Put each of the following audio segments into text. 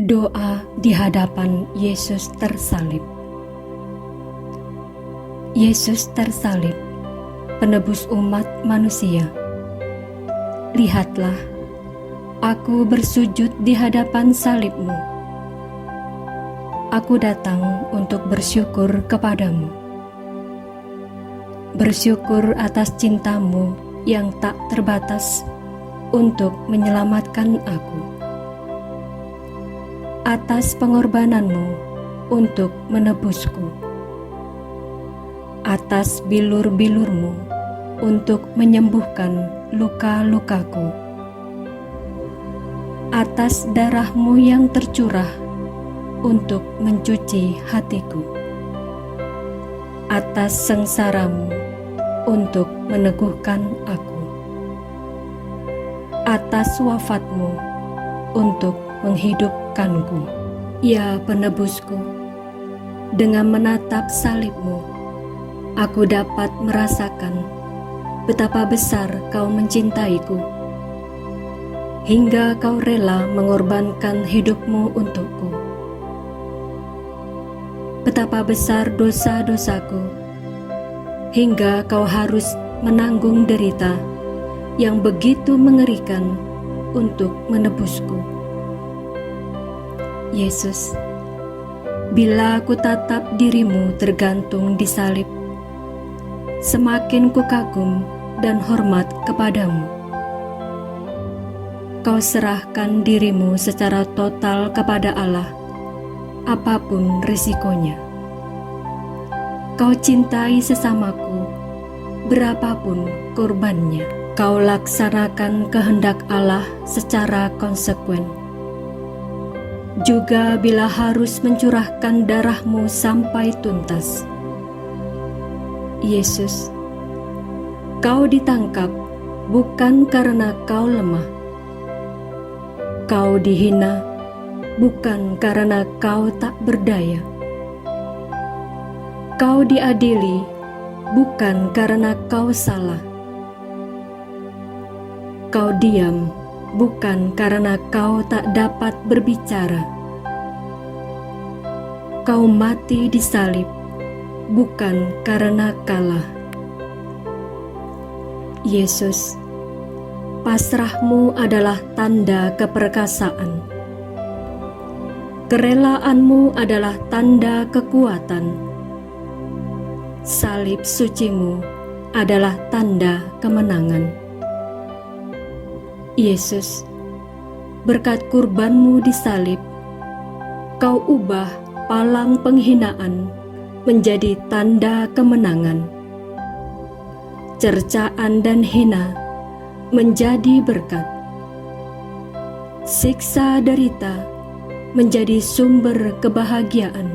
Doa di hadapan Yesus tersalib. Yesus tersalib, penebus umat manusia. Lihatlah, aku bersujud di hadapan salib-Mu. Aku datang untuk bersyukur kepadamu. Bersyukur atas cinta-Mu yang tak terbatas untuk menyelamatkan aku. Atas pengorbanan-Mu untuk menebusku. Atas bilur-bilur-Mu untuk menyembuhkan luka-lukaku. Atas darah-Mu yang tercurah untuk mencuci hatiku. Atas sengsara-Mu untuk meneguhkan aku. Atas wafat-Mu untuk menghidupkanku. Ya penebusku, dengan menatap salib-Mu, aku dapat merasakan betapa besar Kau mencintaiku, hingga Kau rela mengorbankan hidup-Mu untukku. Betapa besar dosa-dosaku, hingga Kau harus menanggung derita yang begitu mengerikan untuk menebusku. Yesus, bila ku tatap diri-Mu tergantung di salib, semakin ku kagum dan hormat kepadamu. Kau serahkan diri-Mu secara total kepada Allah, apapun risikonya. Kau cintai sesamaku, berapapun korbannya. Kau laksanakan kehendak Allah secara konsekuen. Juga bila harus mencurahkan darah-Mu sampai tuntas. Yesus, Kau ditangkap bukan karena Kau lemah. Kau dihina bukan karena Kau tak berdaya. Kau diadili bukan karena Kau salah. Kau diam bukan karena Kau tak dapat berbicara. Kau mati di salib bukan karena kalah. Yesus, pasrah-Mu adalah tanda keperkasaan. Kerelaan-Mu adalah tanda kekuatan. Salib suci-Mu adalah tanda kemenangan. Yesus, berkat kurban-Mu di salib, Kau ubah palang penghinaan menjadi tanda kemenangan. Cercaan dan hina menjadi berkat. Siksa derita menjadi sumber kebahagiaan.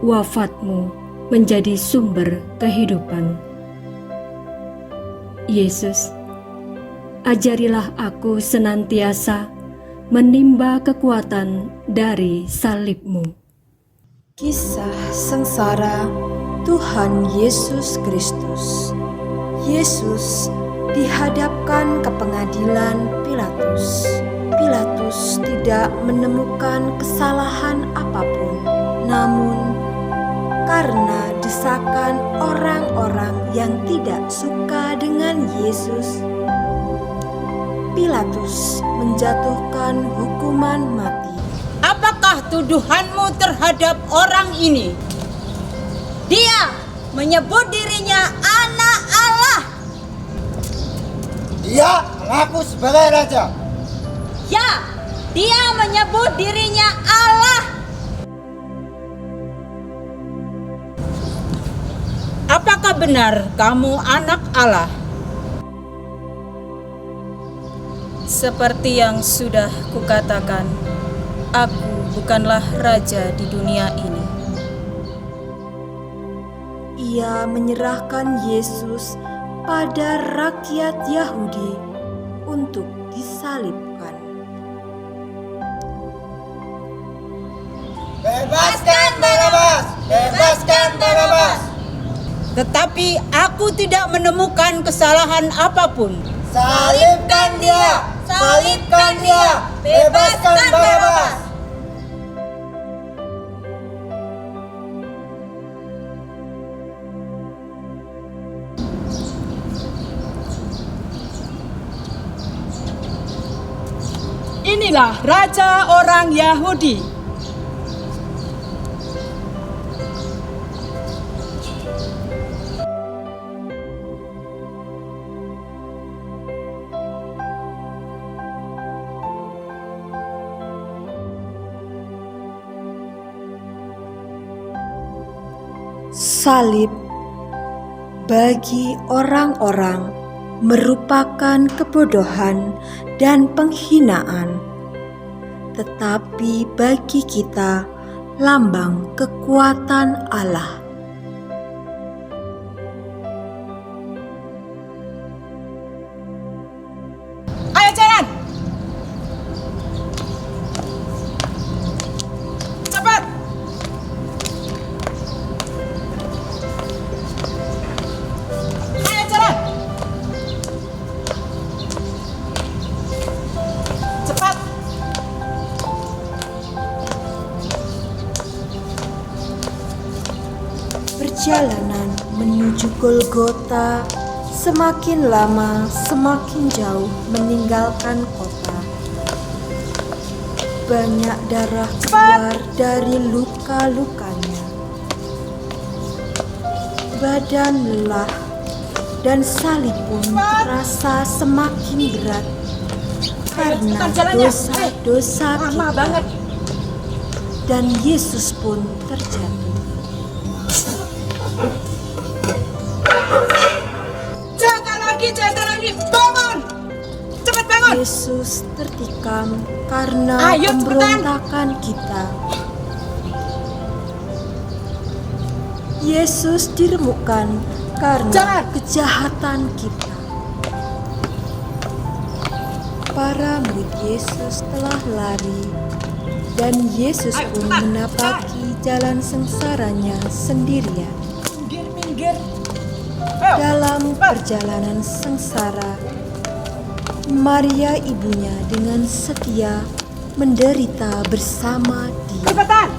Wafat-Mu menjadi sumber kehidupan. Yesus, ajarilah aku senantiasa menimba kekuatan dari salib-Mu. Kisah sengsara Tuhan Yesus Kristus. Yesus dihadapkan ke pengadilan Pilatus. Pilatus tidak menemukan kesalahan apapun, namun karena desakan orang-orang yang tidak suka dengan Yesus, Pilatus menjatuhkan hukuman mati. Apakah tuduhanmu terhadap orang ini? Dia menyebut dirinya anak Allah. Dia mengaku sebagai raja. Ya, dia menyebut dirinya Allah. Apakah benar kamu anak Allah? Seperti yang sudah kukatakan, aku bukanlah raja di dunia ini. Ia menyerahkan Yesus pada rakyat Yahudi untuk disalibkan. Bebaskan Barabas! Bebaskan Barabas! Tetapi aku tidak menemukan kesalahan apapun. Salibkan dia! Salibkan dia! Bebaskan Barabas! Inilah raja orang Yahudi. Salib bagi orang-orang merupakan kebodohan dan penghinaan, tetapi bagi kita lambang kekuatan Allah. Ayo jalan. Cepat. Ayo jalan. Cepat. Perjalanan menuju Golgota semakin lama semakin jauh meninggalkan kota. Banyak darah keluar dari luka-lukanya. Badan lelah dan salib pun terasa semakin berat karena dosa-dosa Lama kita. banget. Dan Yesus pun terjatuh. Jatuh lagi. Bangun. Cepat bangun. Yesus tertikam karena Ayo, cepetan. pemberontakan kita. Yesus diremukkan karena Jangan. kejahatan kita. Para murid Yesus telah lari dan Yesus Ayo, pun cepat. menapaki jalan sengsaranya sendirian. Minggir. Ayo. Dalam perjalanan sengsara, Maria ibunya dengan setia menderita bersama dia. Cepetan.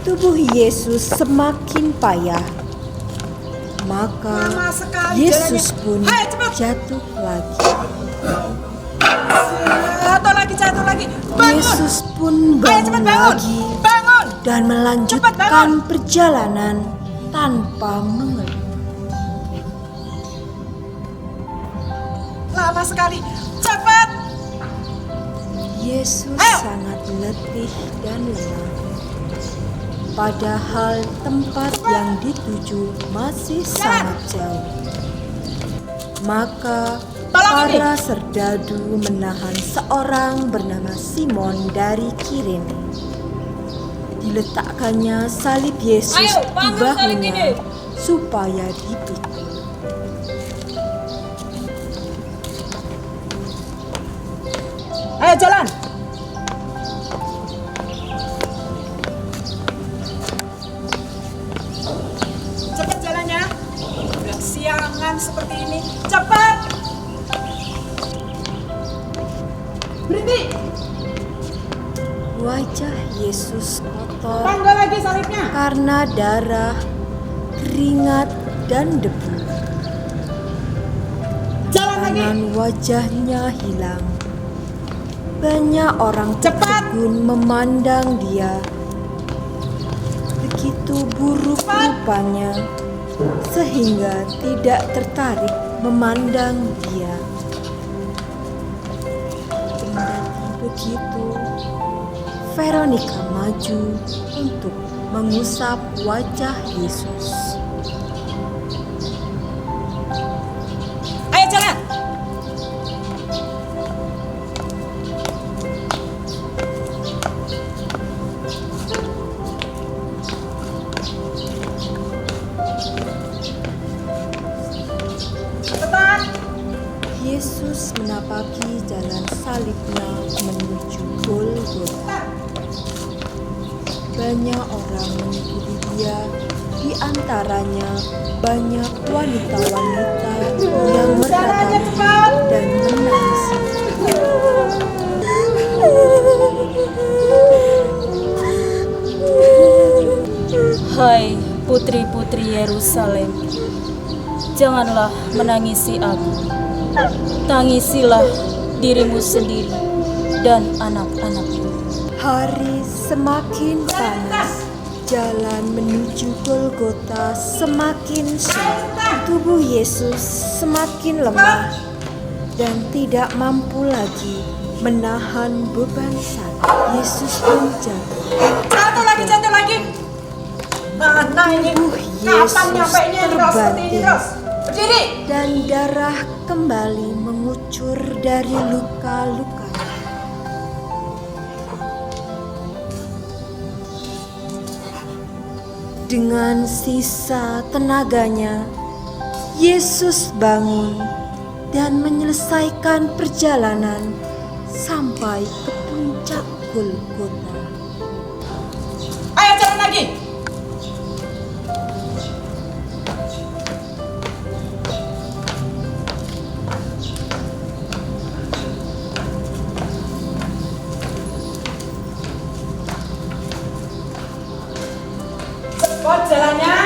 Tubuh Yesus semakin payah, maka Lama sekali Yesus pun jalannya. Ayo, cepat. jatuh lagi. Jatuh lagi. Bangun. Yesus pun Ayo cepat bangun bangun. lagi Bangun. dan melanjutkan perjalanan tanpa mengeluh. Lama sekali. Cepat. Yesus Ayo. sangat letih dan lelah. Padahal tempat yang dituju masih sangat jauh. Maka Tolong ini. para serdadu menahan seorang bernama Simon dari Kirene. Diletakkannya salib Yesus Ayo, di bangun salib ini. bahunya supaya dipikul. Ayo jalan. Cepat jalannya. Udah siangan seperti ini. Cepat. Berhenti. Wajah Yesus kotor Panggil lagi salibnya. karena darah, keringat, dan debu. Jalan lagi. Tangan wajahnya hilang. Banyak orang Cepat. tertegun memandang dia. Begitu buruk rupanya, sehingga tidak tertarik memandang dia. Kendati begitu, Veronica maju untuk mengusap wajah Yesus. Ayo jalan. Cepetan. Yesus menapaki jalan salibnya menuju Golgota. Banyak orang mengikuti dia, di antaranya banyak wanita-wanita yang Jalannya meratapi cepat. dan menangisi. Hai putri-putri Yerusalem, janganlah menangisi aku. Tangisilah dirimu sendiri dan anak-anakmu. Hari semakin panas, jalan menuju Golgota semakin sulit. Tubuh Yesus semakin lemah dan tidak mampu lagi menahan beban sakit. Yesus pun jatuh. Jatuh lagi. Mana ini? Tubuh Kapan Yesus nyampainya terus seperti ini terbanting terus? Berdiri. dan darah kembali mengucur dari luka-lukanya. Dengan sisa tenaganya, Yesus bangun dan menyelesaikan perjalanan sampai ke puncak Golgota. Ayo jalan lagi. Cepat jalannya.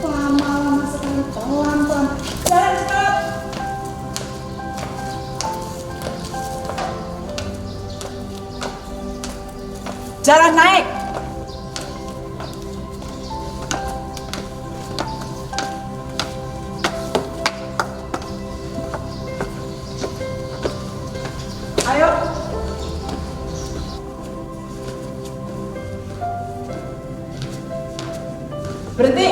Lama sekali, pelan-pelan. Jalan cepat. Jalan naik. Ayo. Berhenti.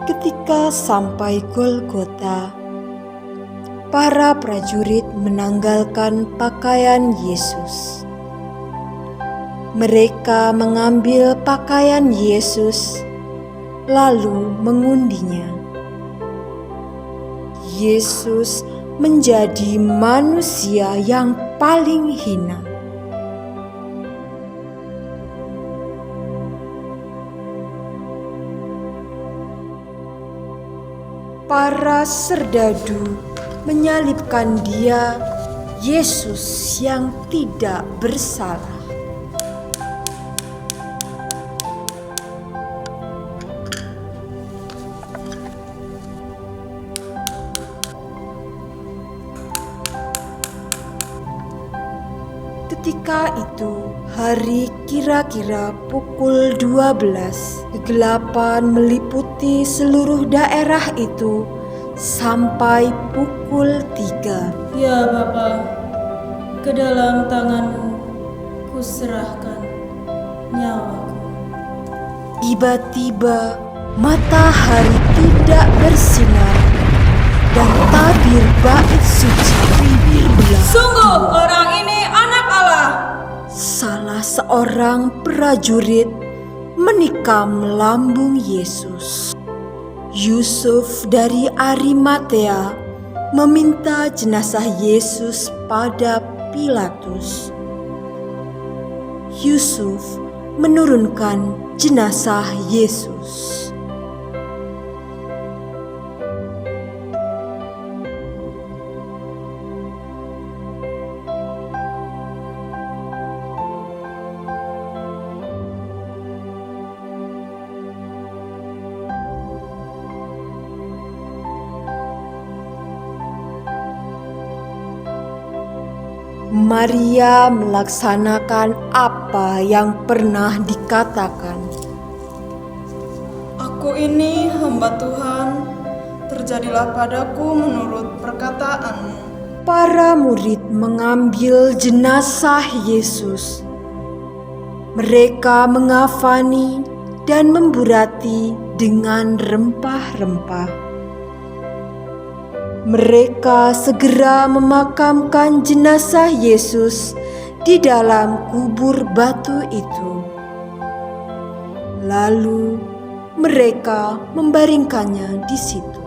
Ketika sampai Golgota, para prajurit menanggalkan pakaian Yesus. Mereka mengambil pakaian Yesus, lalu mengundinya. Yesus menjadi manusia yang paling hina. Para serdadu menyalibkan dia, Yesus yang tidak bersalah. Ketika itu, hari kira-kira pukul 12, kegelapan meliputi seluruh daerah itu sampai pukul 3. Ya Bapa, ke dalam tangan-Mu kuserahkan nyawaku. Tiba-tiba matahari tidak bersinar dan tabir bait suci belah. Sungguh orang ini anak Allah. Salah seorang prajurit menikam lambung Yesus. Yusuf dari Arimatea meminta jenazah Yesus pada Pilatus. Yusuf menurunkan jenazah Yesus. Maria melaksanakan apa yang pernah dikatakan. Aku ini hamba Tuhan, terjadilah padaku menurut perkataanmu. Para murid mengambil jenazah Yesus. Mereka mengafani dan memburati dengan rempah-rempah. Mereka segera memakamkan jenazah Yesus di dalam kubur batu itu. Lalu mereka membaringkannya di situ.